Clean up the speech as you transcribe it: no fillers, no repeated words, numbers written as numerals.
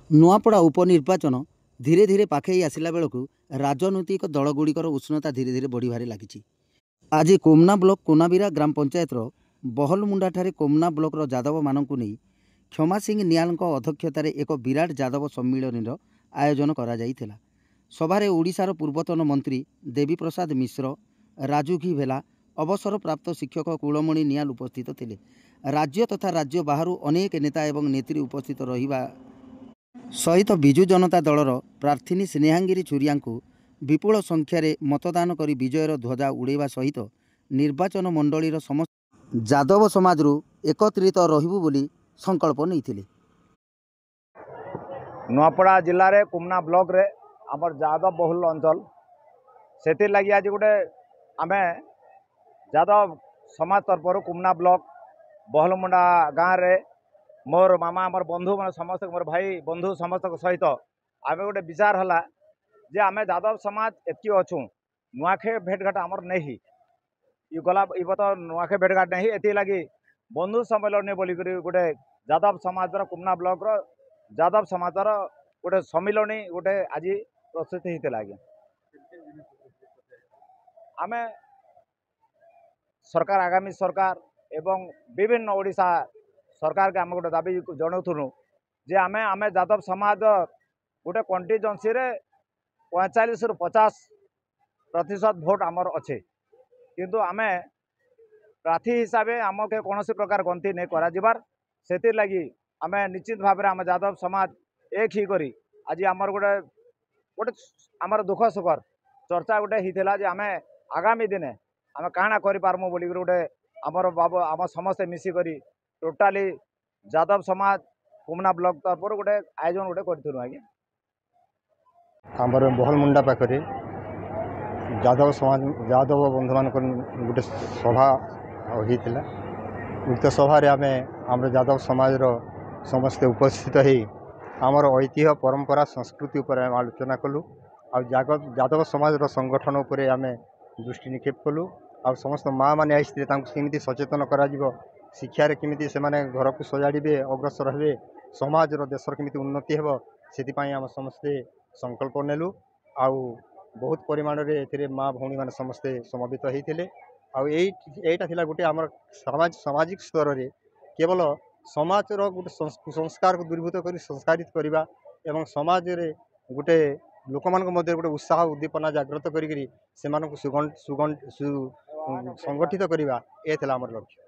ନୂଆପଡ଼ା ଉପନିର୍ବାଚନ ଧୀରେ ଧୀରେ ପାଖେଇ ଆସିଲା ବେଳକୁ ରାଜନୈତିକ ଦଳଗୁଡ଼ିକର ଉଷ୍ଣତା ଧୀରେ ଧୀରେ ବଢ଼ିବାରେ ଲାଗିଛି। ଆଜି କୋମନା ବ୍ଲକ କୋନାବିରା ଗ୍ରାମ ପଞ୍ଚାୟତର ବହଲମୁଣ୍ଡାଠାରେ କୋମନା ବ୍ଲକର ଯାଦବମାନଙ୍କୁ ନେଇ କ୍ଷମା ସିଂ ନିଆଲଙ୍କ ଅଧ୍ୟକ୍ଷତାରେ ଏକ ବିରାଟ ଯାଦବ ସମ୍ମିଳନୀର ଆୟୋଜନ କରାଯାଇଥିଲା। ସଭାରେ ଓଡ଼ିଶାର ପୂର୍ବତନ ମନ୍ତ୍ରୀ ଦେବୀପ୍ରସାଦ ମିଶ୍ର, ରାଜୁ ଘି ଭେଲା, ଅବସରପ୍ରାପ୍ତ ଶିକ୍ଷକ କୁଳମଣି ନିଆଲ ଉପସ୍ଥିତ ଥିଲେ। ରାଜ୍ୟ ତଥା ରାଜ୍ୟ ବାହାରୁ ଅନେକ ନେତା ଏବଂ ନେତ୍ରୀ ଉପସ୍ଥିତ ରହିବା ସହିତ ବିଜୁ ଜନତା ଦଳର ପ୍ରାର୍ଥିନୀ ସ୍ନେହାଙ୍ଗିରୀ ଛୁରିଆଙ୍କୁ ବିପୁଳ ସଂଖ୍ୟାରେ ମତଦାନ କରି ବିଜୟର ଧ୍ୱଜା ଉଡ଼ାଇବା ସହିତ ନିର୍ବାଚନ ମଣ୍ଡଳୀର ସମସ୍ତ ଯାଦବ ସମାଜରୁ ଏକତ୍ରିତ ରହିବୁ ବୋଲି ସଂକଳ୍ପ ନେଇଥିଲେ। ନୂଆପଡ଼ା ଜିଲ୍ଲାରେ କୋମନା ବ୍ଲକରେ ଆମର ଯାଦବ ବହୁଳ ଅଞ୍ଚଳ, ସେଥିର୍ଲାଗି ଆଜି ଗୋଟେ ଆମେ ଯାଦବ ସମାଜ ତରଫରୁ କୋମନା ବ୍ଲକ ବହଲମୁଣ୍ଡା ଗାଁରେ मोर मामा मोर बंधु मैं समस्त मोर भाई बंधु समस्त सहित आम गोटे विचार है जे आम यादव समाज एति अच्छु नुआखे भेटघाट आमर नहीं गला तो नुआखे भेटघाट नहीं एति लगी बंधु सम्मेलन बोलिक गोटे यादव समाज कोमना ब्लॉक यादव समाज गोटे सम्मिलनी गोटे आज प्रस्तुत होता है। आम सरकार आगामी सरकार एवं विभिन्न ओडिशा सरकार के आम गोटे दाबी जनाऊँ जे आम आम यादव समाज गोटे कंटीजेंसी 45 ରୁ 50% भोट आमर अच्छे किंतु आम प्रार्थी हिसाब से आम के कौन प्रकार गंती नहीं कर लगी आम निश्चित भाव में आम यादव समाज एक ही करी आज आमर गोटे गोटे आमर दुख सुखर चर्चा गोटे होता जे आम आगामी दिने आम काଣା करूँ बोल गोटे आमर बाबू आम समस्ते मिसिकी टोटाली यादव समाज कोमना ब्लॉक तरफ गोटे आयोजन गोटे करूँ आज्ञा आमर बहलमुंडा पाखे यादव समाज यादव बंधु मान गोटे सभा होता उक्त सभारे आम आम यादव समाज समस्ते उपस्थित हो आमर ऐतिह्य परंपरा संस्कृति उपर आलोचना कलु आ यादव समाज संगठन उपर आम दृष्टि निक्षेप कलु आ समस्त माँ मैंने आसते केमी सचेतन कर शिक्षार केमी से घर को सजाड़े अग्रसर हे समाज देशर केमी उन्नति हे से आम समस्ते संकल्प नेलु आउ बहुत परिमाण रे माँ भौणी मैंने समस्ते समवेत होते आईटा गोटे आम सामाजिक स्तर में केवल समाज गोटे कुसंस्कार को दूरीभूत कर संस्कारित करवा एवं समाज रे गोटे लोक मान गोटे उत्साह उद्दीपना जागृत करी संगठित करवा ये आमर लक्ष्य।